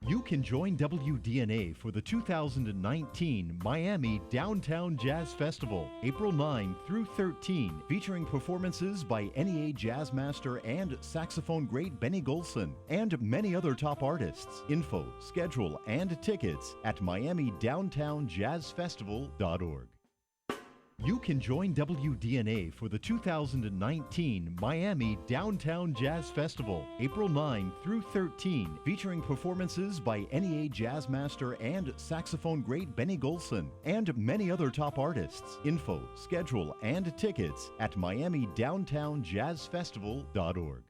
You can join WDNA for the 2019 Miami Downtown Jazz Festival, April 9 through 13, featuring performances by NEA Jazz Master and saxophone great Benny Golson, and many other top artists. Info, schedule, and tickets at miamidowntownjazzfestival.org. You can join WDNA for the 2019 Miami Downtown Jazz Festival, April 9 through 13, featuring performances by NEA Jazz Master and saxophone great Benny Golson, and many other top artists. Info, schedule, and tickets at miamidowntownjazzfestival.org.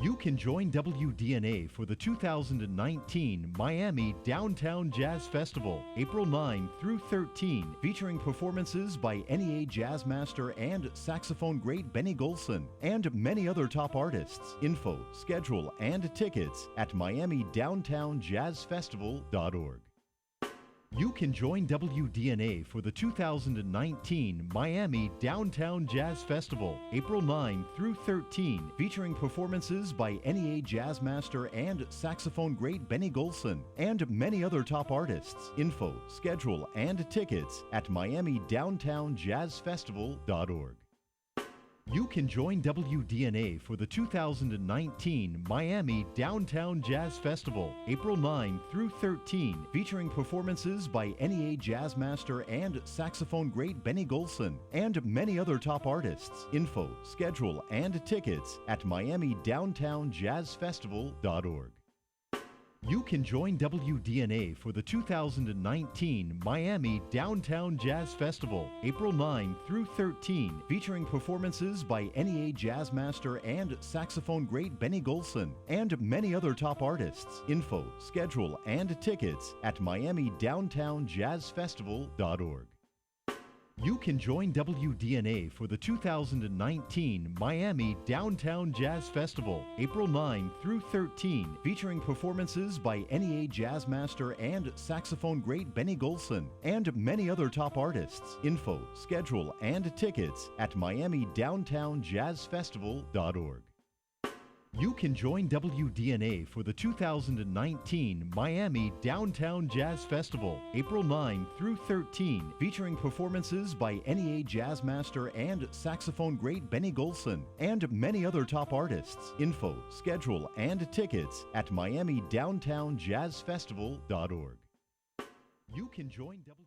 You can join WDNA for the 2019 Miami Downtown Jazz Festival, April 9 through 13, featuring performances by NEA Jazz Master and saxophone great Benny Golson, and many other top artists. Info, schedule, and tickets at miamidowntownjazzfestival.org. You can join WDNA for the 2019 Miami Downtown Jazz Festival, April 9 through 13, featuring performances by NEA Jazz Master and saxophone great Benny Golson, and many other top artists. Info, schedule, and tickets at miamidowntownjazzfestival.org. You can join WDNA for the 2019 Miami Downtown Jazz Festival, April 9 through 13, featuring performances by NEA Jazz Master and saxophone great Benny Golson, and many other top artists. Info, schedule, and tickets at miamidowntownjazzfestival.org. You can join WDNA for the 2019 Miami Downtown Jazz Festival, April 9 through 13, featuring performances by NEA Jazz Master and saxophone great Benny Golson, and many other top artists. Info, schedule, and tickets at miamidowntownjazzfestival.org. You can join WDNA for the 2019 Miami Downtown Jazz Festival, April 9 through 13, featuring performances by NEA Jazz Master and saxophone great Benny Golson, and many other top artists. Info, schedule, and tickets at miamidowntownjazzfestival.org. You can join WDNA for the 2019 Miami Downtown Jazz Festival, April 9 through 13, featuring performances by NEA Jazz Master and saxophone great Benny Golson, and many other top artists. Info, schedule, and tickets at miamidowntownjazzfestival.org. You can join WDNA.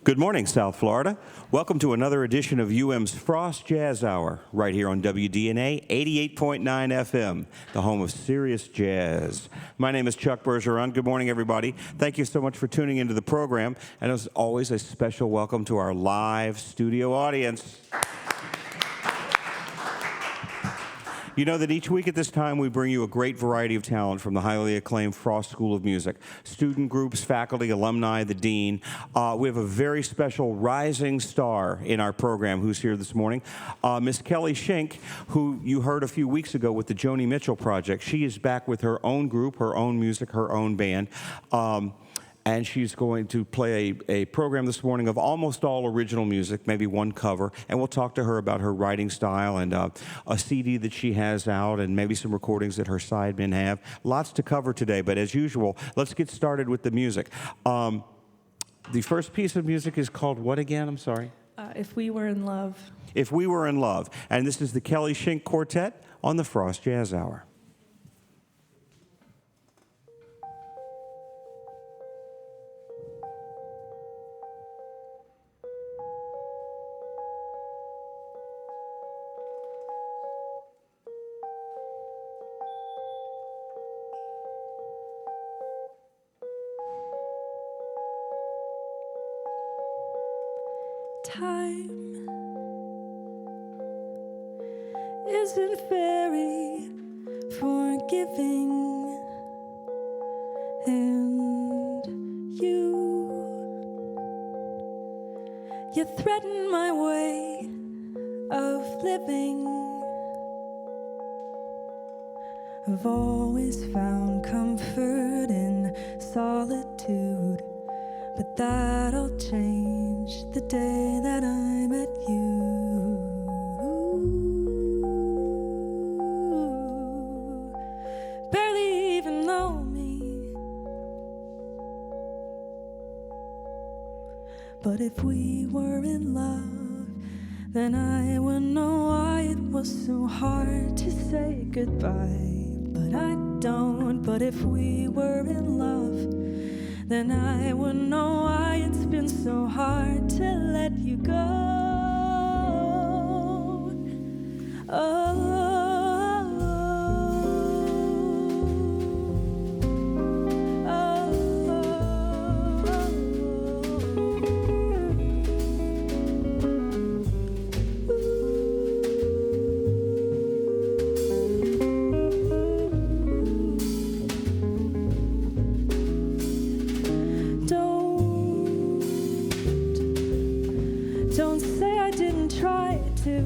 Good morning, South Florida. Welcome to another edition of UM's Frost Jazz Hour, right here on WDNA 88.9 FM, the home of serious jazz. My name is Chuck Bergeron. Good morning, everybody. Thank you so much for tuning into the program. And as always, a special welcome to our live studio audience. You know that each week at this time we bring you a great variety of talent from the highly acclaimed Frost School of Music. Student groups, faculty, alumni, the dean. We have a very special rising star in our program who's here this morning. Miss Kelly Schenk, who you heard a few weeks ago with the Joni Mitchell Project. She is back with her own group, her own music, her own band. And she's going to play a program this morning of almost all original music, maybe one cover, and we'll talk to her about her writing style and a CD that she has out and maybe some recordings that her sidemen have. Lots to cover today, but as usual, let's get started with the music. The first piece of music is called what again? I'm sorry. If We Were in Love. If We Were in Love. And this is the Kelly Schenk Quartet on the Frost Jazz Hour. Time isn't very forgiving, and you threaten my way of living. I've always found comfort in solitude, but that'll change the day that I met you. But if we were in love, then I would know why it was so hard to say goodbye. But I don't. But if we were in love, then I would know why it's been so hard to let you go. Don't say I didn't try to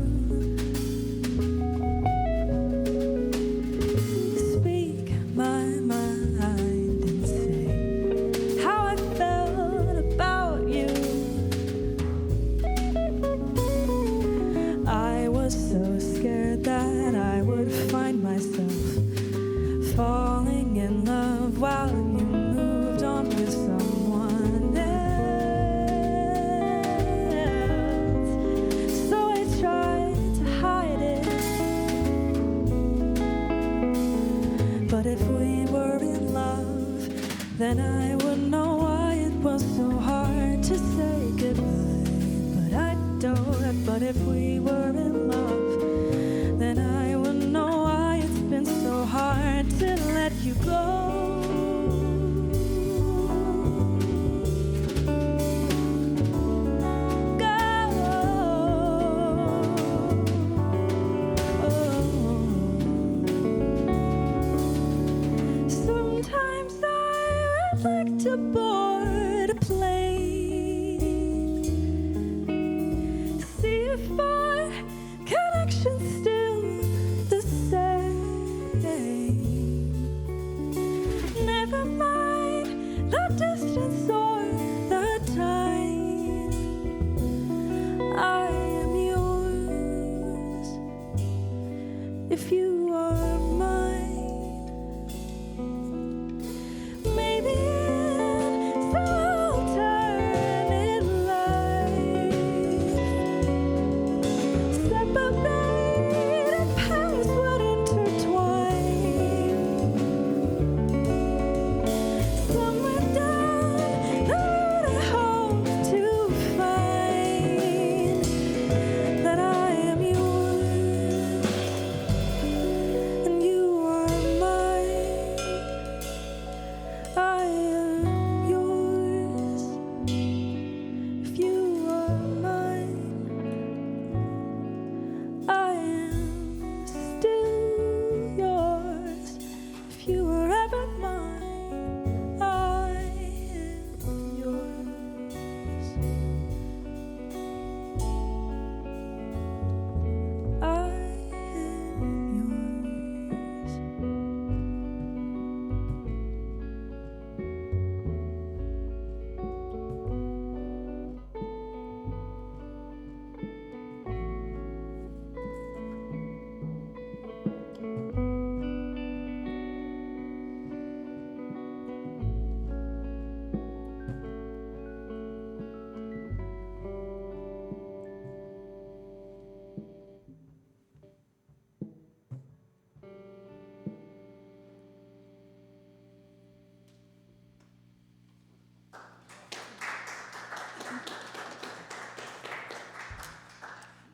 speak my mind and say how I felt about you. I was so scared that I would find myself falling in love while you moved on with someone else. But if we were in love, then I would know why it was so hard to say goodbye. But I don't. But if we were in love, then I would know why it's been so hard to let you go. To board a plane, see if our connection's still the same. Never mind the distance or the time. I am yours if you are mine. Maybe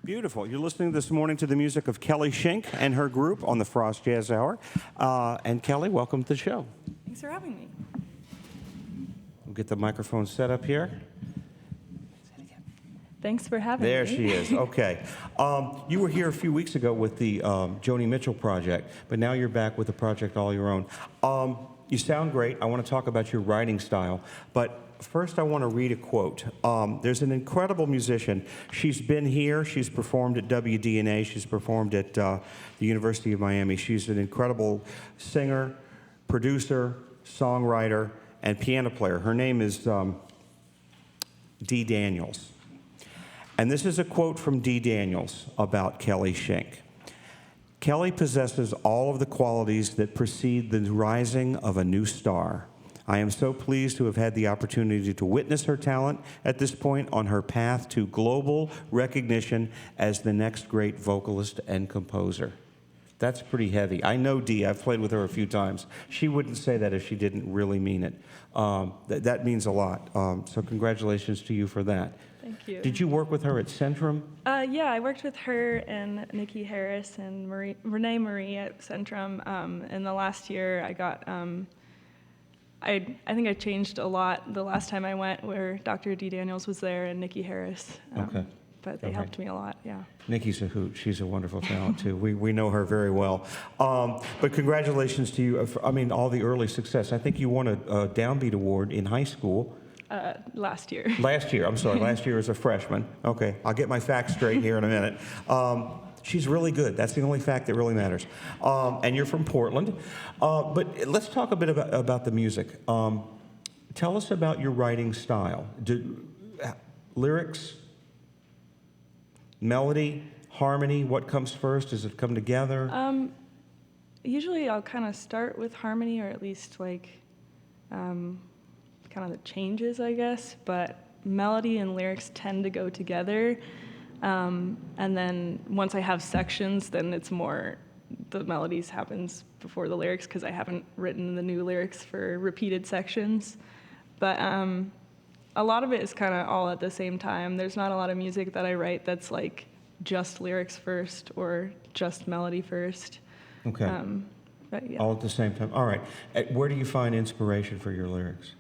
Beautiful. You're listening this morning to the music of Kelly Schenk and her group on the Frost Jazz Hour. And Kelly, welcome to the show. Thanks for having me. We'll get the microphone set up here. Thanks for having me. There she is. Okay. You were here a few weeks ago with the Joni Mitchell project, but now you're back with a project all your own. You sound great. I want to talk about your writing style, but first I want to read a quote. There's an incredible musician. She's been here. She's performed at WDNA. She's performed at the University of Miami. She's an incredible singer, producer, songwriter, and piano player. Her name is Dee Daniels. And this is a quote from Dee Daniels about Kelly Schenk. Kelly possesses all of the qualities that precede the rising of a new star. I am so pleased to have had the opportunity to witness her talent at this point on her path to global recognition as the next great vocalist and composer. That's pretty heavy. I know Dee. I've played with her a few times. She wouldn't say that if she didn't really mean it. That means a lot. So congratulations to you for that. Thank you. Did you work with her at Centrum? Yeah, I worked with her and Nikki Harris and Renee Marie at Centrum. And the last year I got, I think I changed a lot the last time I went, where Dr. D. Daniels was there and Nikki Harris. Okay. But they helped me a lot, yeah. Nikki's a hoot. She's a wonderful talent, too. We know her very well. But congratulations to you. I mean, all the early success. I think you won a Downbeat Award in high school. Last year. Last year, I'm sorry. Last year as a freshman. Okay, I'll get my facts straight here in a minute. She's really good. That's the only fact that really matters. And you're from Portland. But let's talk a bit about the music. Tell us about your writing style. Lyrics, melody, harmony, what comes first? Does it come together? Usually I'll kind of start with harmony, or at least like kind of the changes, I guess, but melody and lyrics tend to go together. And then once I have sections, then it's more the melodies happens before the lyrics, because I haven't written the new lyrics for repeated sections. But a lot of it is kind of all at the same time. There's not a lot of music that I write that's like just lyrics first or just melody first. Okay. But yeah. All at the same time. All right. Where do you find inspiration for your lyrics?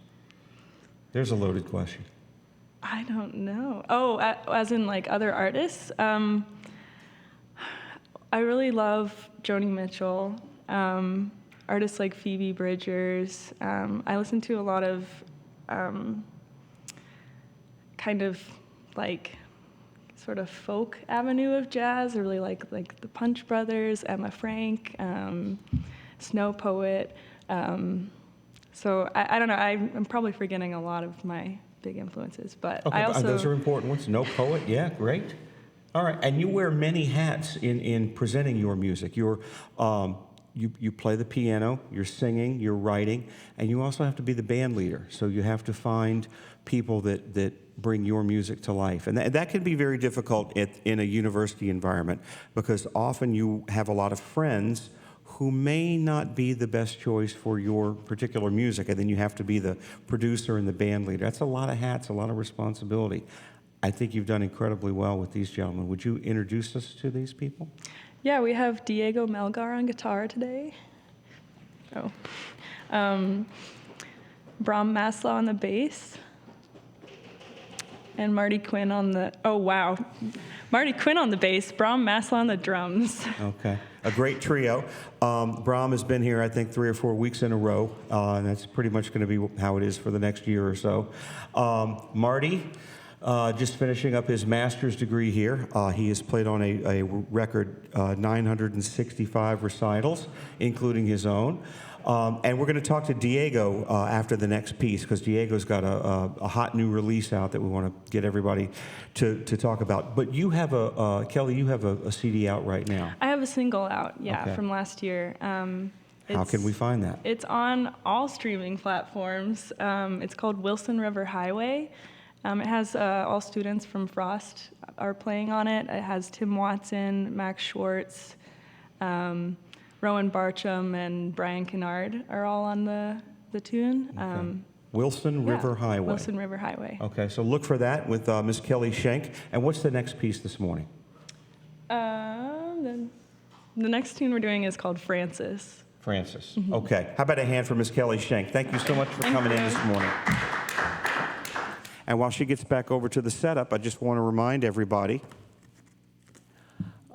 There's a loaded question. I don't know. Oh, as in like other artists? I really love Joni Mitchell, artists like Phoebe Bridgers. I listen to a lot of kind of like sort of folk avenue of jazz. I really like the Punch Brothers, Emma Frank, Snow Poet. So I don't know. I'm probably forgetting a lot of my big influences, but okay, I also... those are important ones. No Poet, yeah, great. All right, and you wear many hats in presenting your music. You play the piano, you're singing, you're writing, and you also have to be the band leader. So you have to find people that bring your music to life. And that can be very difficult in a university environment, because often you have a lot of friends who may not be the best choice for your particular music, and then you have to be the producer and the band leader. That's a lot of hats, a lot of responsibility. I think you've done incredibly well with these gentlemen. Would you introduce us to these people? Yeah, we have Diego Melgar on guitar today. Brahm Masla on the bass. And Marty Quinn on the, Marty Quinn on the bass, Brahm Masla on the drums. Okay, a great trio. Brahm has been here, I think, 3 or 4 weeks in a row, and that's pretty much going to be how it is for the next year or so. Marty, just finishing up his master's degree here. He has played on a record 965 recitals, including his own. And we're going to talk to Diego after the next piece, because Diego's got a hot new release out that we want to get everybody to talk about. But you have Kelly, you have a CD out right now. I have a single out, Okay. from last year. How can we find that? It's on all streaming platforms. It's called Wilson River Highway. It has all students from Frost are playing on it. It has Tim Watson, Max Schwartz, Rowan Barcham, and Brian Kennard are all on the tune. Okay. Wilson River Highway. Wilson River Highway. Okay, so look for that with Miss Kelly Schenk. And what's the next piece this morning? The next tune we're doing is called Francis. Francis. Okay. How about a hand for Miss Kelly Schenk? Thank you so much for coming in this morning. And while she gets back over to the setup, I just want to remind everybody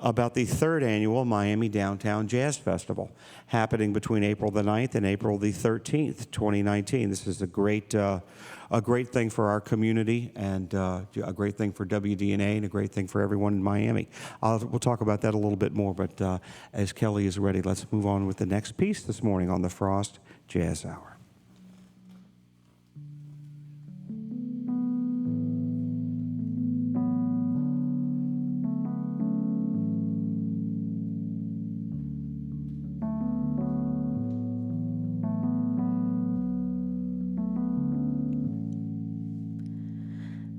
about the 3rd annual Miami Downtown Jazz Festival, happening between April the 9th and April the 13th, 2019. This is a great thing for our community, and a great thing for WDNA, and a great thing for everyone in Miami. We'll talk about that a little bit more, but as Kelly is ready, let's move on with the next piece this morning on the Frost Jazz Hour.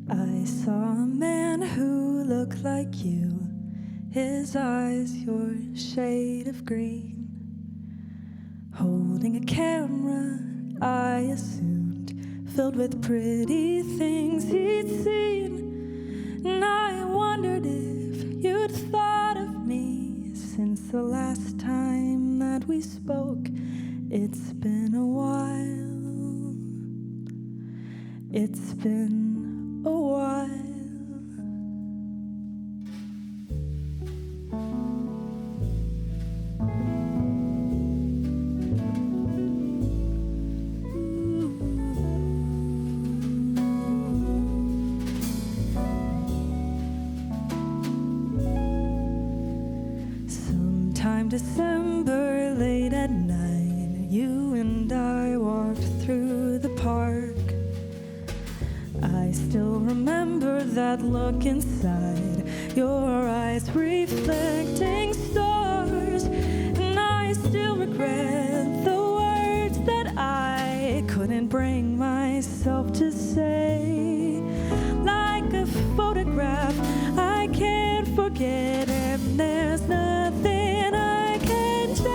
I saw a man who looked like you, his eyes your shade of green, holding a camera, I assumed, filled with pretty things he'd seen. And I wondered if you'd thought of me since the last time that we spoke. It's been a while. It's been a while. Sometime December, late at night, you and I walked through the park. I still remember that look inside your eyes reflecting stars, and I still regret the words that I couldn't bring myself to say. Like a photograph I can't forget, and there's nothing I can change.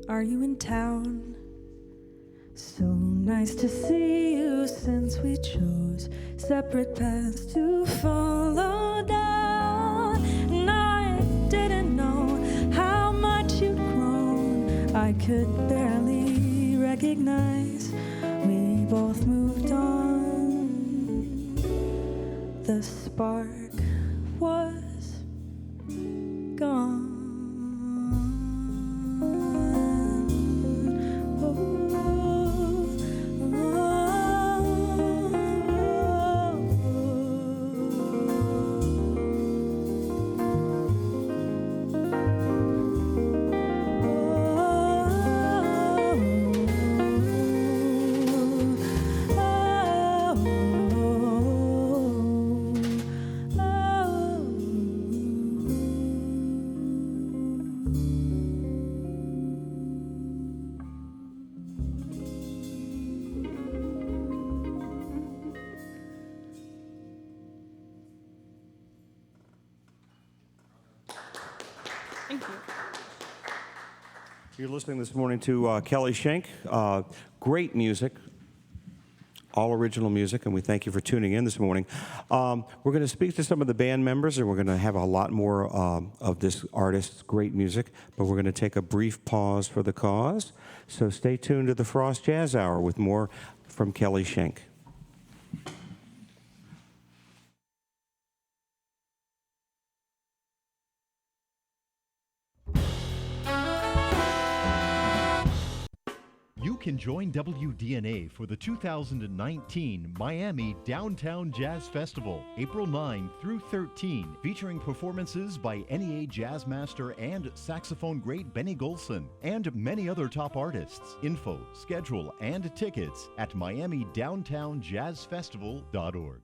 Are you in town? So nice to see you since we chose separate paths to follow down. And I didn't know how much you'd grown. I could barely recognize. We both moved on. The spark was gone. Thank you. You're listening this morning to Kelly Schenk. Great music, all original music, and we thank you for tuning in this morning. We're going to speak to some of the band members, and we're going to have a lot more of this artist's great music, but we're going to take a brief pause for the cause. So stay tuned to the Frost Jazz Hour with more from Kelly Schenk. join WDNA for the 2019 Miami Downtown Jazz Festival, April 9 through 13, featuring performances by NEA jazz master and saxophone great Benny Golson, and many other top artists. Info, schedule, and tickets at miamidowntownjazzfestival.org.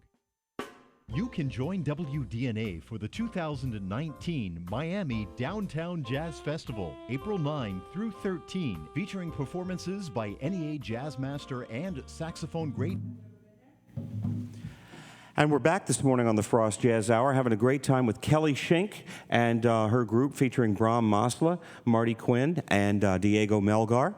You can join WDNA for the 2019 Miami Downtown Jazz Festival, April 9 through 13, featuring performances by NEA jazz master and saxophone great. And we're back this morning on the Frost Jazz Hour, having a great time with Kelly Schenk and her group featuring Brahm Masla, Marty Quinn, and Diego Melgar.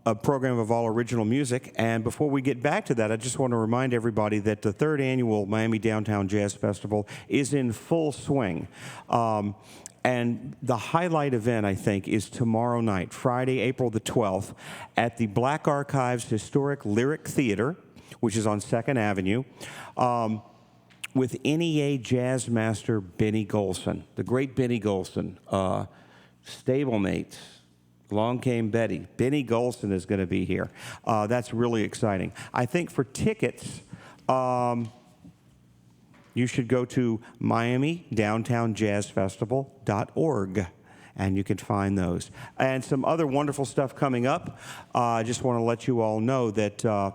A program of all original music. And before we get back to that, I just want to remind everybody that the third annual Miami Downtown Jazz Festival is in full swing. And the highlight event, I think, is tomorrow night, Friday, April the 12th, at the Black Archives Historic Lyric Theater, which is on 2nd Avenue, with NEA jazz master Benny Golson, the great Benny Golson, stablemates. Along came Betty. Benny Golson is going to be here. That's really exciting. I think for tickets, you should go to miamidowntownjazzfestival.org, and you can find those. And some other wonderful stuff coming up. I just want to let you all know that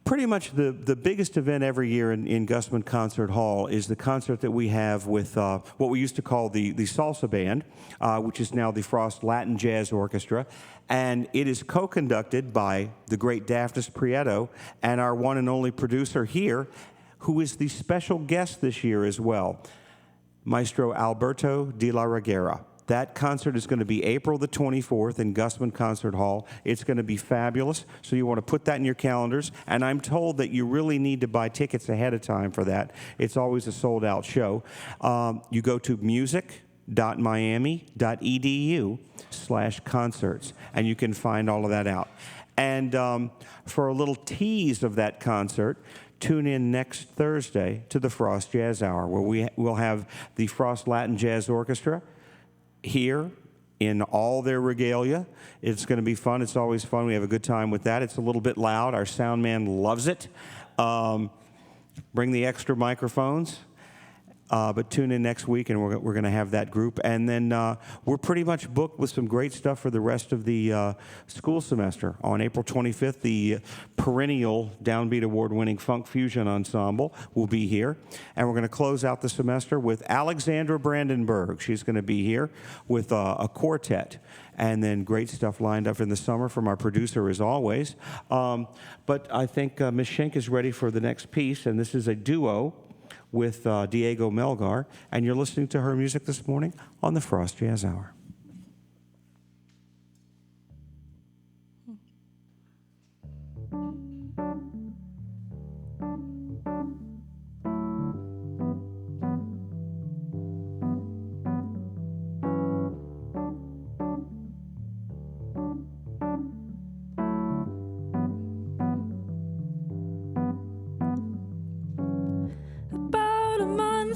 pretty much the biggest event every year in Gusman Concert Hall is the concert that we have with what we used to call the Salsa Band, which is now the Frost Latin Jazz Orchestra. And it is co-conducted by the great Daphnis Prieto and our one and only producer here, who is the special guest this year as well, Maestro Alberto de la Reguera. That concert is going to be April the 24th in Gusman Concert Hall. It's going to be fabulous, so you want to put that in your calendars. And I'm told that you really need to buy tickets ahead of time for that. It's always a sold-out show. You go to music.miami.edu/concerts, and you can find all of that out. And for a little tease of that concert, tune in next Thursday to the Frost Jazz Hour, where we'll have the Frost Latin Jazz Orchestra here in all their regalia. It's going to be fun. It's always fun. We have a good time with that. It's a little bit loud. Our sound man loves it. Bring the extra microphones. But tune in next week, and we're going to have that group. And then we're pretty much booked with some great stuff for the rest of the school semester. On April 25th, the perennial Downbeat Award-winning Funk Fusion Ensemble will be here. And we're going to close out the semester with Alexandra Brandenburg. She's going to be here with a quartet. And then great stuff lined up in the summer from our producer, as always. But I think Ms. Schenk is ready for the next piece, and this is a duo with Diego Melgar, and you're listening to her music this morning on the Frost Jazz Hour.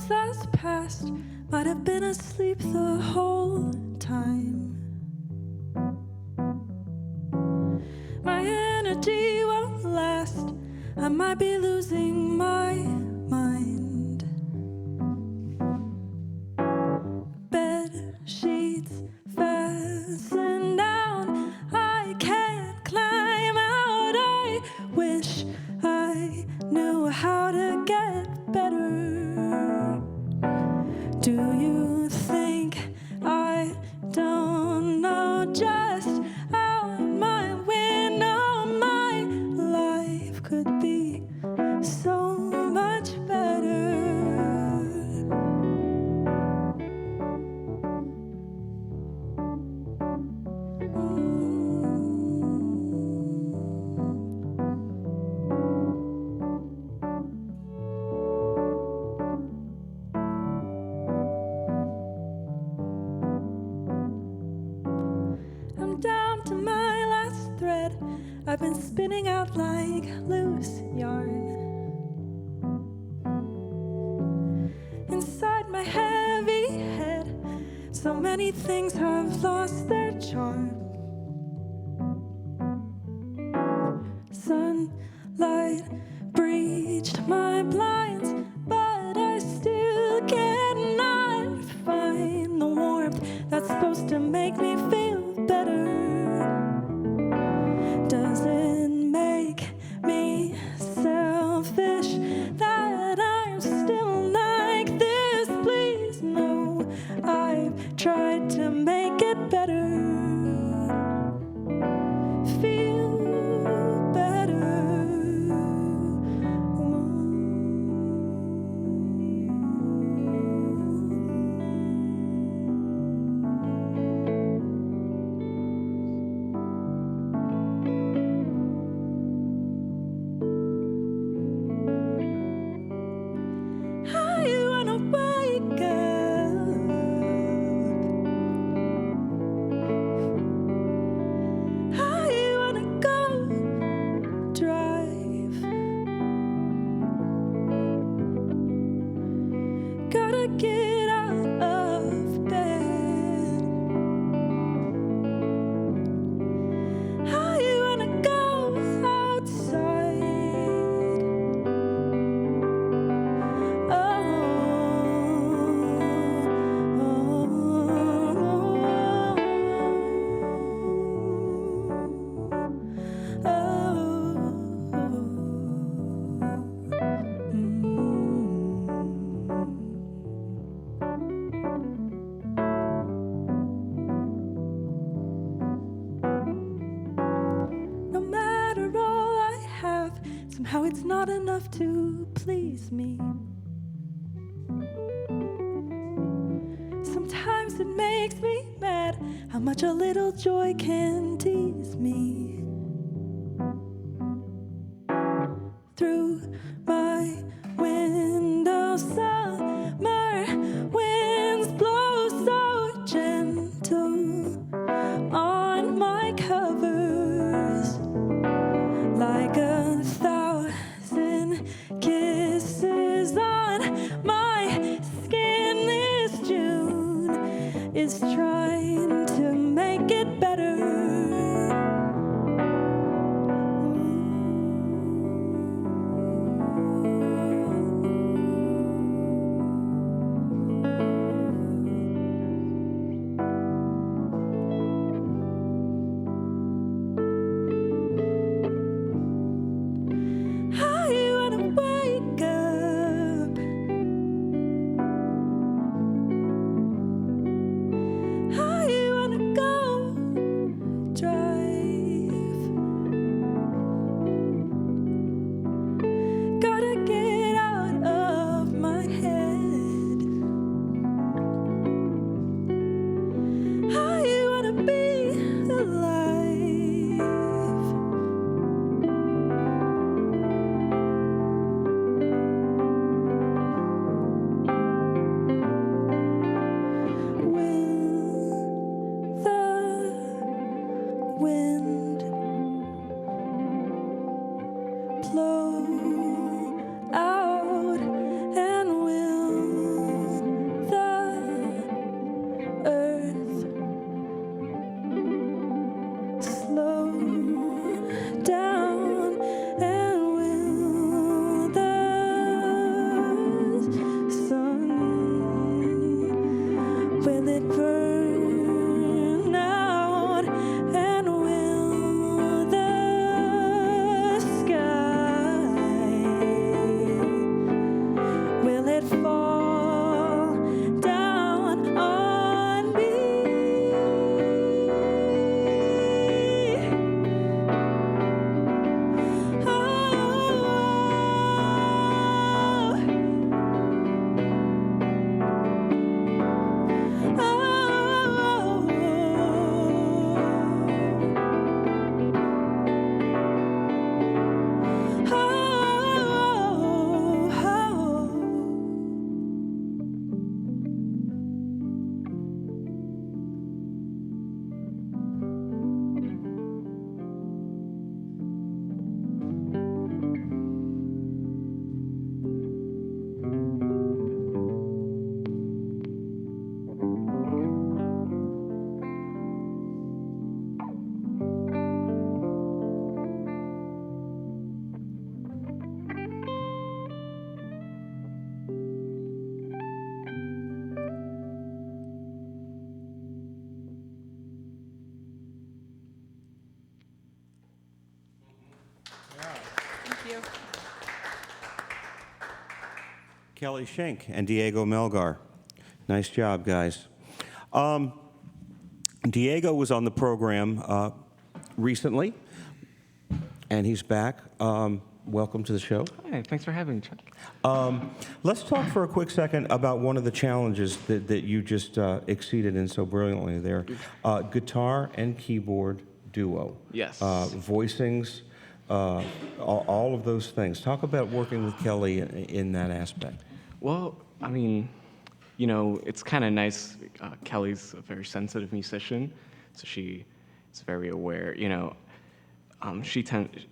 Has passed, might have been asleep the whole time. My energy won't last, I might be losing my mind. Bed sheets fastened down, I can't climb out. I wish I knew how to get better. Do you think I don't know just how my window, my life could be so much better? I've been spinning out like loose yarn. Inside my heavy head, so many things have lost their charm. light breached my blinds, but I still cannot find the warmth that's supposed to make me feel better. Does it make me selfish that I'm still like this? Please, no, I've tried to make it better. Feel better. I wanna wake up. I wanna go drive. Gotta get out of bed. I wanna go outside. No matter all I have, somehow it's not enough to please me. Sometimes it makes me mad how much a little joy can tease me. Through my window, summer winds blow so gentle on my covers, like 1,000 kisses on my skin. This June is trying to make it better. Kelly Schenk and Diego Melgar. Nice job, guys. Diego was on the program recently, and he's back. Welcome to the show. Hi, thanks for having me, Chuck. Let's talk for a quick second about one of the challenges that you just exceeded in so brilliantly there. Guitar and keyboard duo. Yes. Voicings, all of those things. Talk about working with Kelly in that aspect. Well, I mean, you know, it's kind of nice. Kelly's a very sensitive musician, so she is very aware, you know.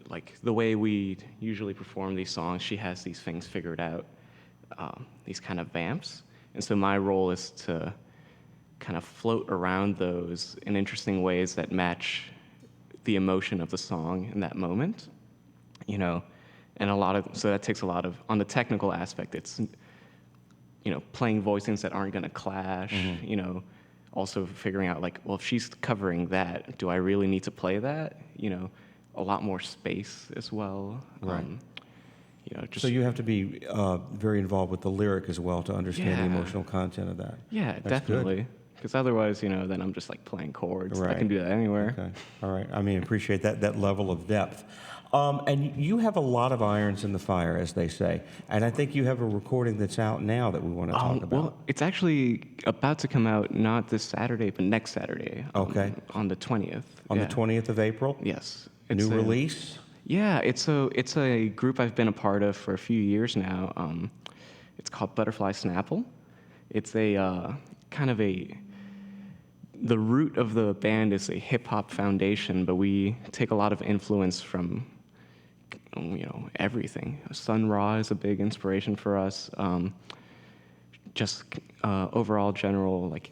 Like the way we usually perform these songs, she has these things figured out, these kind of vamps. And so my role is to kind of float around those in interesting ways that match the emotion of the song in that moment, you know. And so that takes a lot of, on the technical aspect, it's, you know, playing voicings that aren't going to clash, you know, also figuring out like, well, if she's covering that, do I really need to play that? You know, a lot more space as well. Right. You know, just, So you have to be very involved with the lyric as well to understand the Yeah. emotional content of that. yeah, That's definitely. Because otherwise, you know, then I'm just like playing chords. I Right. can do that anywhere. Okay, all right. I mean, appreciate that level of depth. And you have a lot of irons in the fire, as they say. And I think you have a recording that's out now that we want to talk about. Well, it's actually about to come out not this Saturday, but next Saturday. Okay. On the 20th. On yeah. the 20th of April? Yes. New It's a- release? Yeah, it's a group I've been a part of for a few years now. It's called Butterfly Snapple. It's a kind of the root of the band is a hip hop foundation, but we take a lot of influence from, you know, everything. Sun Ra is a big inspiration for us. Just overall general, like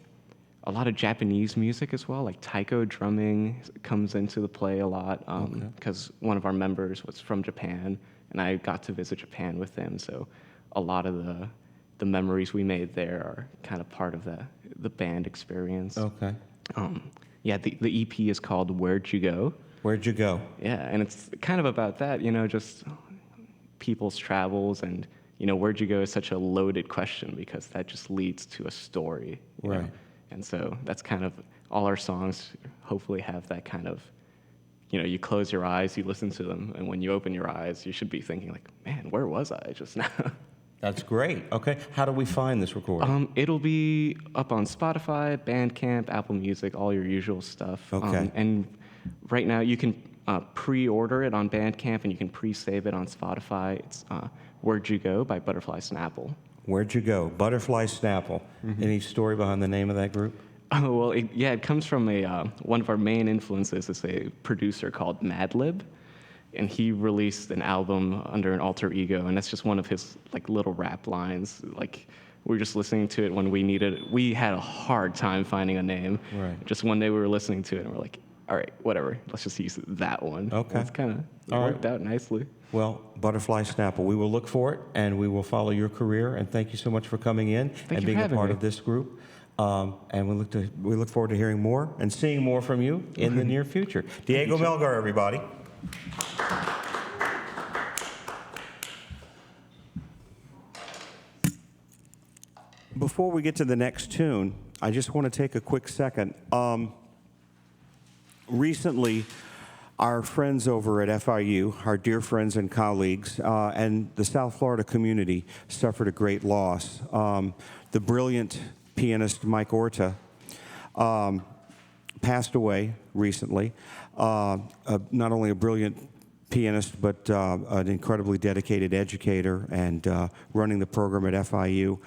a lot of Japanese music as well, like taiko drumming comes into the play a lot because one of our members was from Japan, and I got to visit Japan with him. So a lot of the memories we made there are kind of part of the band experience. Okay. Yeah, the EP is called Where'd You Go? Where'd you go? Yeah, and it's kind of about that, you know, just people's travels, and, you know, where'd you go is such a loaded question because that just leads to a story. You know? Right. And so that's kind of all our songs hopefully have that kind of, you know, you close your eyes, you listen to them, and when you open your eyes, you should be thinking like, man, where was I just now? That's great. Okay. How do we find this recording? It'll be up on Spotify, Bandcamp, Apple Music, all your usual stuff. Okay. And right now you can pre-order it on Bandcamp and you can pre-save it on Spotify. It's Where'd You Go by Butterfly Snapple. Where'd you go? Butterfly Snapple. Any story behind the name of that group? Oh, well, it comes from one of our main influences is a producer called Madlib. And he released an album under an alter ego, and that's just one of his like little rap lines. Like we were just listening to it when we had a hard time finding a name. Right. Just one day we were listening to it, and we're like, all right, whatever, let's just use that one. Okay. It's kind of All worked right. out nicely. Well, Butterfly Snapple, we will look for it, and we will follow your career. And thank you so much for coming in you and for being a having part me. of this group. And we look forward to hearing more and seeing more from you in the near future. Diego Melgar, everybody. Before we get to the next tune, I just want to take a quick second. Recently, our friends over at FIU, our dear friends and colleagues, and the South Florida community suffered a great loss. The brilliant pianist Mike Orta passed away recently. Not only a brilliant pianist, but an incredibly dedicated educator and running the program at FIU.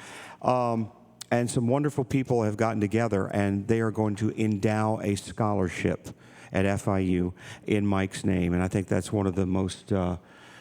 And some wonderful people have gotten together, and they are going to endow a scholarship at FIU in Mike's name. And I think that's one of the most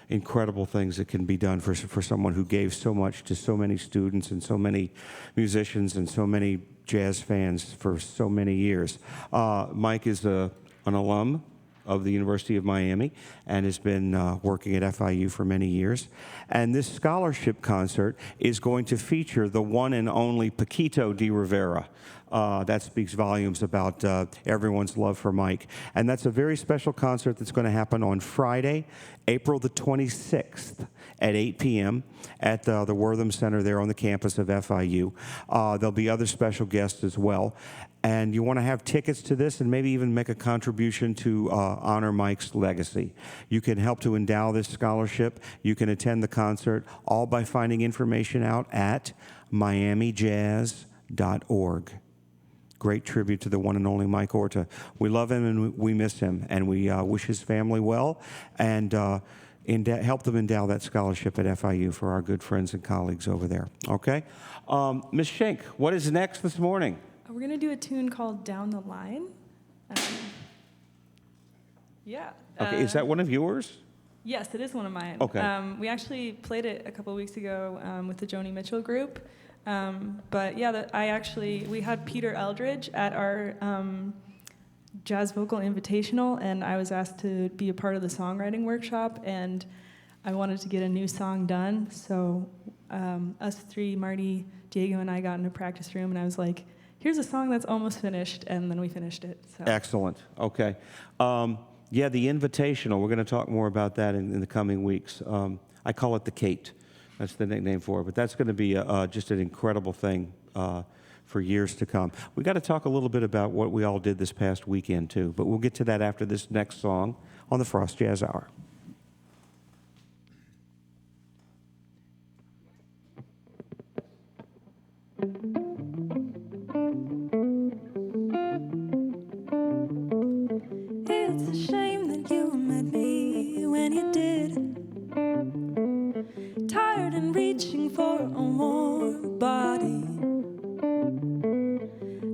incredible things that can be done for someone who gave so much to so many students and so many musicians and so many jazz fans for so many years. Mike is an alum of the University of Miami and has been working at FIU for many years. And this scholarship concert is going to feature the one and only Paquito de Rivera. That speaks volumes about everyone's love for Mike. And that's a very special concert that's going to happen on Friday, April the 26th at 8 p.m. at the Wortham Center there on the campus of FIU. There'll be other special guests as well. And you want to have tickets to this and maybe even make a contribution to honor Mike's legacy. You can help to endow this scholarship. You can attend the concert, all by finding information out at miamijazz.org. Great tribute to the one and only Mike Orta. We love him and we miss him, and we wish his family well and help them endow that scholarship at FIU for our good friends and colleagues over there. Okay? Ms. Schenk, what is next this morning? We're going to do a tune called Down the Line. Yeah. Okay, is that one of yours? Yes, it is one of mine. Okay. We actually played it a couple of weeks ago with the Joni Mitchell group. But yeah, we had Peter Eldridge at our jazz vocal invitational, and I was asked to be a part of the songwriting workshop, and I wanted to get a new song done. So us three, Marty, Diego, and I got in a practice room, and I was like, here's a song that's almost finished, and then we finished it. So. Excellent. Okay. Yeah, the invitational, we're going to talk more about that in the coming weeks. I call it the Kate. That's the nickname for it. But that's going to be just an incredible thing for years to come. We got to talk a little bit about what we all did this past weekend, too. But we'll get to that after this next song on the Frost Jazz Hour. It's a shame that you met me when you did. Tired and reaching for a warm body.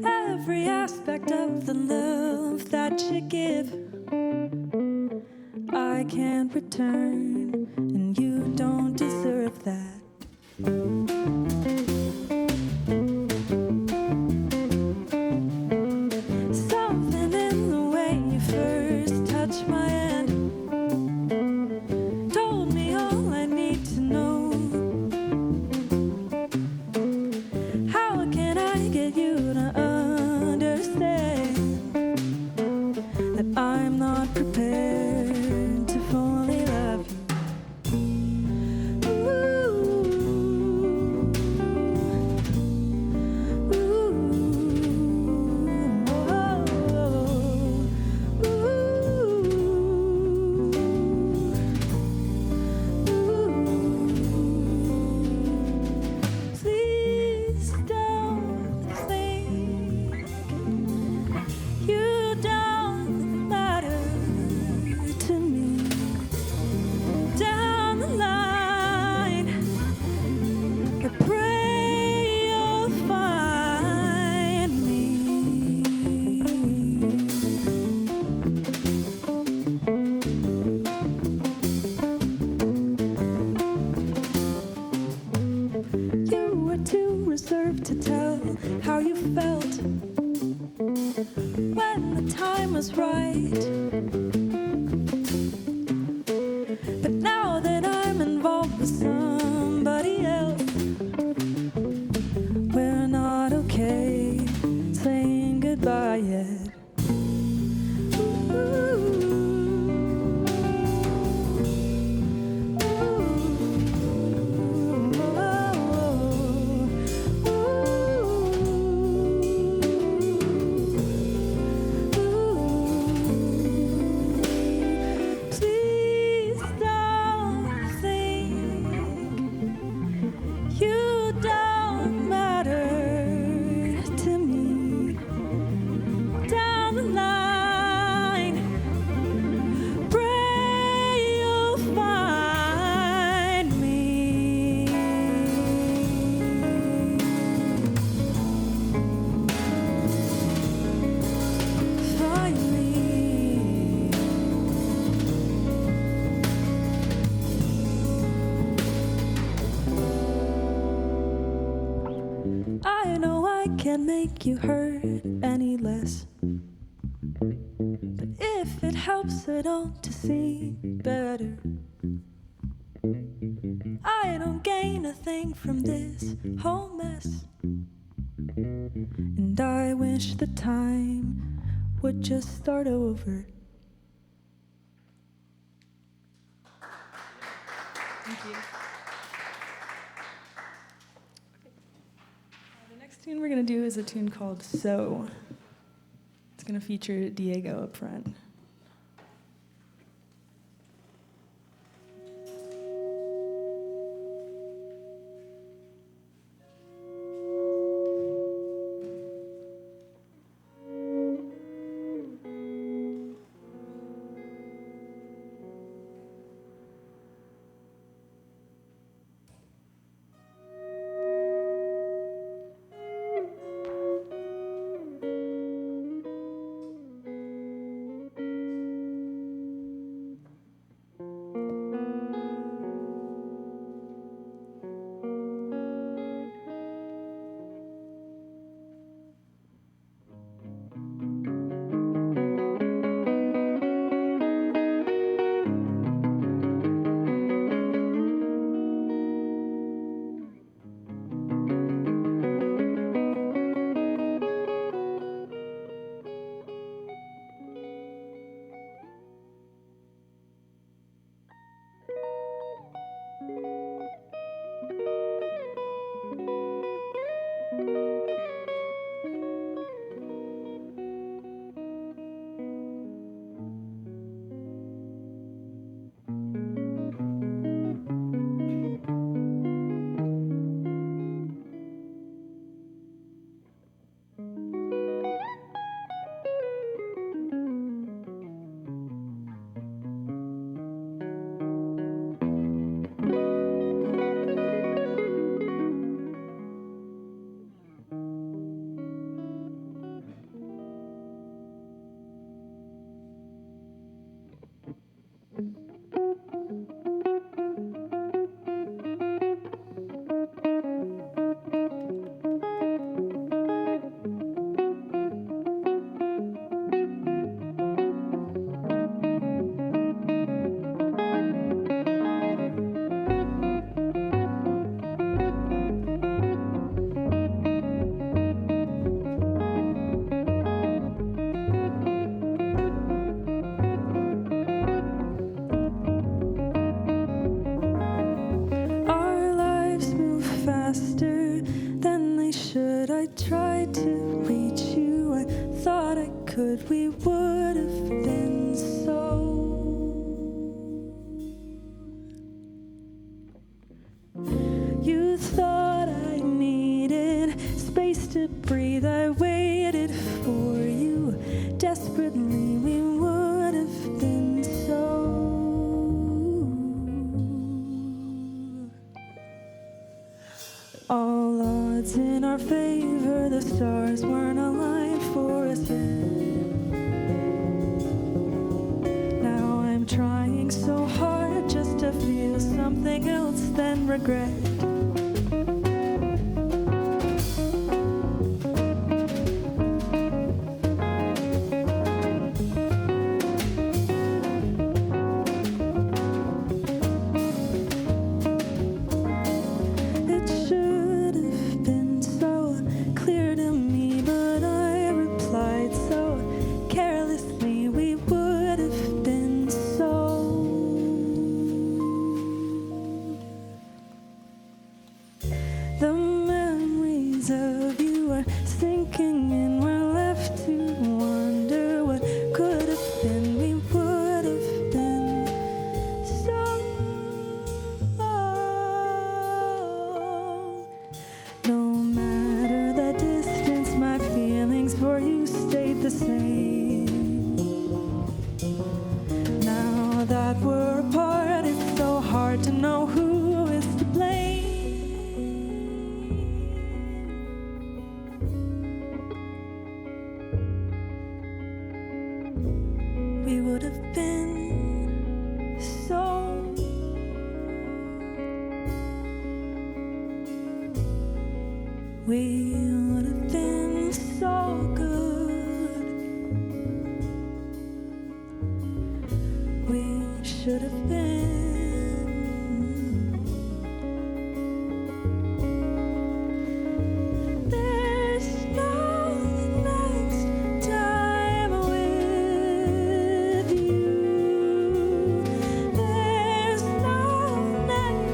Every aspect of the love that you give, I can't return, and you don't deserve that. Something in the way you first touched my hand told me all I need to know. How can I get you to understand that I'm not prepared to fully love you? Please don't think you don't matter to me. Down the line, I pray you'll find me. You were too reserved to tell how you felt when the time was right. But now that I'm involved with somebody else, we're not okay saying goodbye yet. Please don't think you don't matter to me. Down the line, pray you'll find me. Find me. I know I can't make you hurt any less, but if it helps at all to see better, I don't gain a thing from this whole mess. And I wish the time would just start over. Thank you. The next tune we're going to do is a tune called So. It's going to feature Diego up front. We would have been so. You thought I needed space to breathe. I waited for you desperately. We would have been so. All odds in our favor, the stars weren't aligned for us yet. Trying so hard just to feel something else than regret. It should have been so clear to me, but I replied so carelessly. We would have been the memories of you are sinking in. We're left to wonder what could have been. We would have been so. No matter the distance, my feelings for you stayed the same. Now that we're apart, it's so hard to know who is to blame. We would have been so. We would have been so good. We should have been. There's no next time with you. There's no next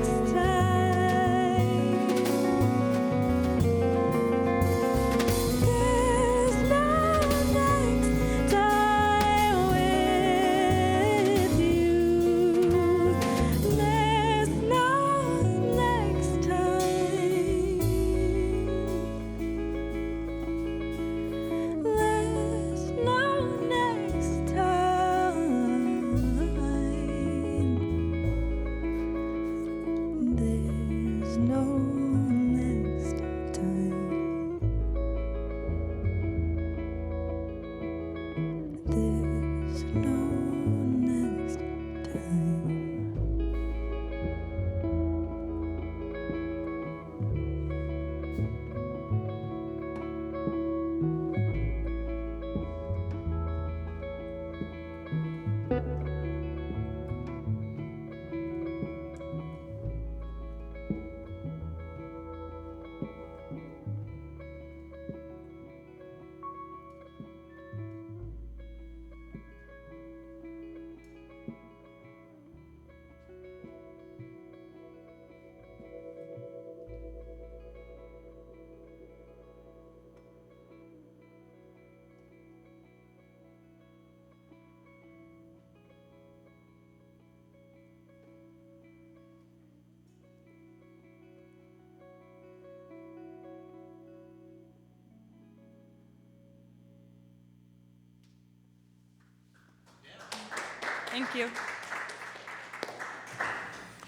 Thank you.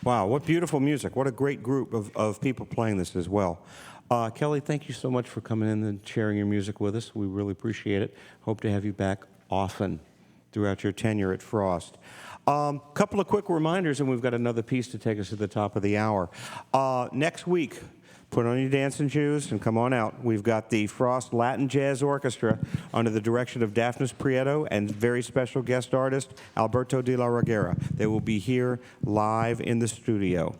Wow, what beautiful music. What a great group of people playing this as well. Kelly, thank you so much for coming in and sharing your music with us. We really appreciate it. Hope to have you back often throughout your tenure at Frost. Couple of quick reminders, and we've got another piece to take us to the top of the hour. Next week, put on your dancing shoes and come on out. We've got the Frost Latin Jazz Orchestra under the direction of Daphnis Prieto and very special guest artist Alberto de la Reguera. They will be here live in the studio.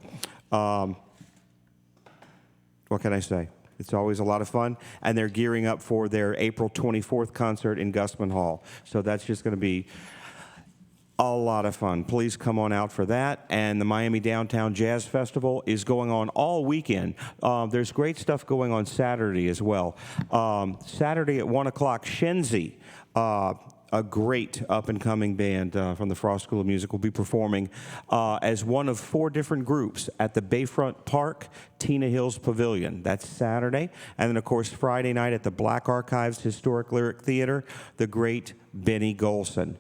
What can I say? It's always a lot of fun, and they're gearing up for their April 24th concert in Gusman Hall. So that's just going to be a lot of fun. Please come on out for that. And the Miami Downtown Jazz Festival is going on all weekend. There's great stuff going on Saturday as well. Saturday at 1 o'clock, Shenzi, a great up-and-coming band from the Frost School of Music, will be performing as one of 4 different groups at the Bayfront Park Tina Hills Pavilion. That's Saturday. And then, of course, Friday night at the Black Archives Historic Lyric Theater, the great Benny Golson.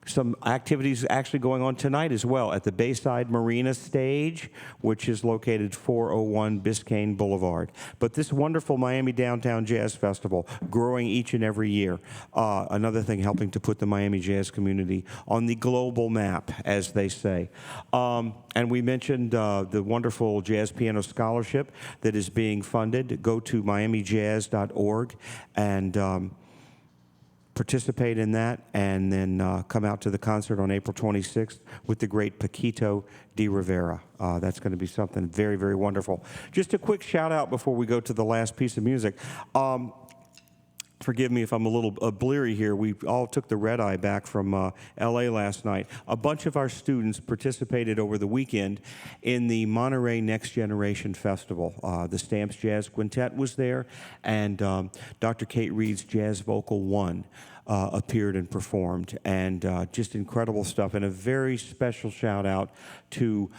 Some activities actually going on tonight as well at the Bayside Marina Stage, which is located 401 Biscayne Boulevard. But this wonderful Miami Downtown Jazz Festival, growing each and every year. Another thing helping to put the Miami jazz community on the global map, as they say. And we mentioned the wonderful Jazz Piano Scholarship that is being funded. Go to miamijazz.org and participate in that, and then come out to the concert on April 26th with the great Paquito de Rivera. That's going to be something very, very wonderful. Just a quick shout out before we go to the last piece of music. Forgive me if I'm a little bleary here. We all took the red eye back from L.A. last night. A bunch of our students participated over the weekend in the Monterey Next Generation Festival. The Stamps Jazz Quintet was there, and Dr. Kate Reed's Jazz Vocal 1 appeared and performed, and just incredible stuff. And a very special shout out to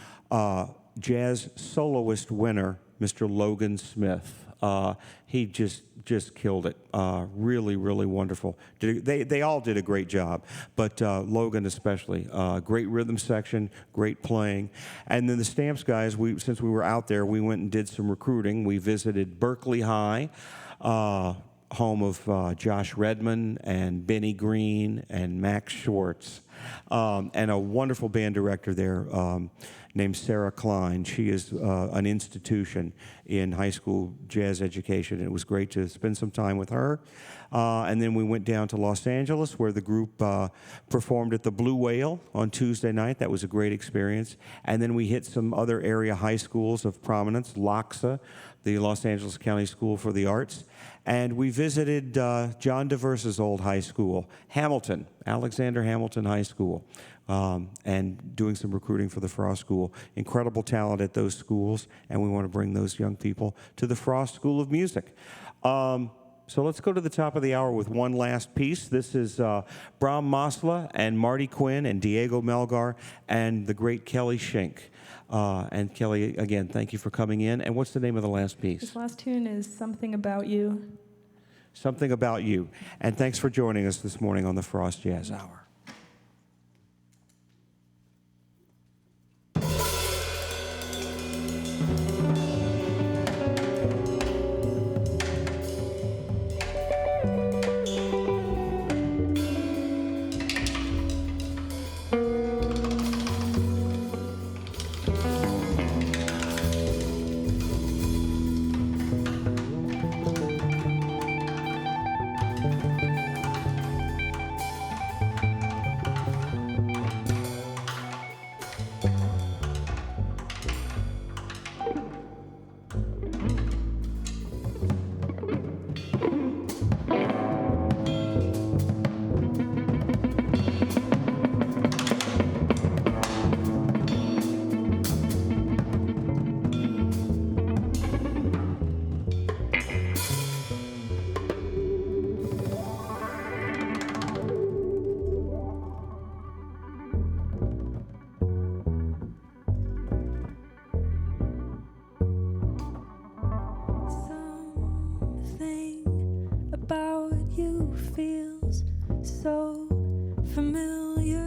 jazz soloist winner, Mr. Logan Smith. He just killed it. Really, really wonderful. They all did a great job, but Logan especially. Great rhythm section, great playing. And then the Stamps guys, since we were out there, we went and did some recruiting. We visited Berkeley High, home of Josh Redman and Benny Green and Max Schwartz, and a wonderful band director there named Sarah Klein. She is an institution in high school jazz education. It was great to spend some time with her. And then we went down to Los Angeles, where the group performed at the Blue Whale on Tuesday night. That was a great experience. And then we hit some other area high schools of prominence, LACSA, the Los Angeles County School for the Arts. And we visited John DeVerse's old high school, Hamilton, Alexander Hamilton High School, and doing some recruiting for the Frost School. Incredible talent at those schools, and we want to bring those young people to the Frost School of Music. So let's go to the top of the hour with one last piece. This is Brahm Masla and Marty Quinn and Diego Melgar and the great Kelly Schenk. And Kelly, again, thank you for coming in. And what's the name of the last piece? This last tune is Something About You. Something About You. And thanks for joining us this morning on the Frost Jazz Hour. Something about you feels so familiar.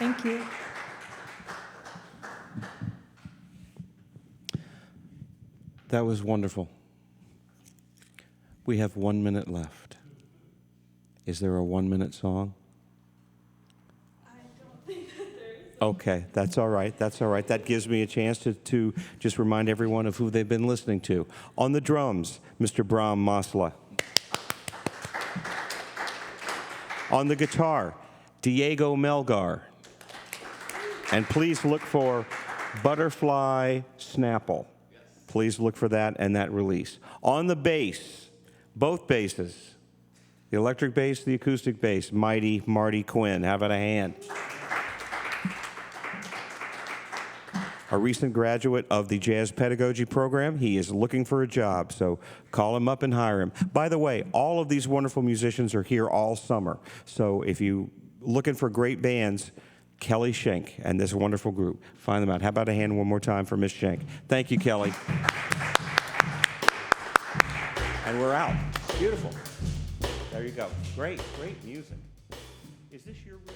Thank you. That was wonderful. We have 1 minute left. Is there a 1 minute song? I don't think that there is. Okay, that's all right. That's all right. That gives me a chance to just remind everyone of who they've been listening to. On the drums, Mr. Brahm Masla. On the guitar, Diego Melgar. And please look for Butterfly Snapple. Please look for that and that release. On the bass, both basses, the electric bass, the acoustic bass, mighty Marty Quinn. How about a hand? A recent graduate of the jazz pedagogy program. He is looking for a job, so call him up and hire him. By the way, all of these wonderful musicians are here all summer. So if you're looking for great bands, Kelly Schenk and this wonderful group, find them out. How about a hand one more time for Miss Schenk? Thank you, Kelly. And we're out. Beautiful. There you go. Great, great music. Is this your room?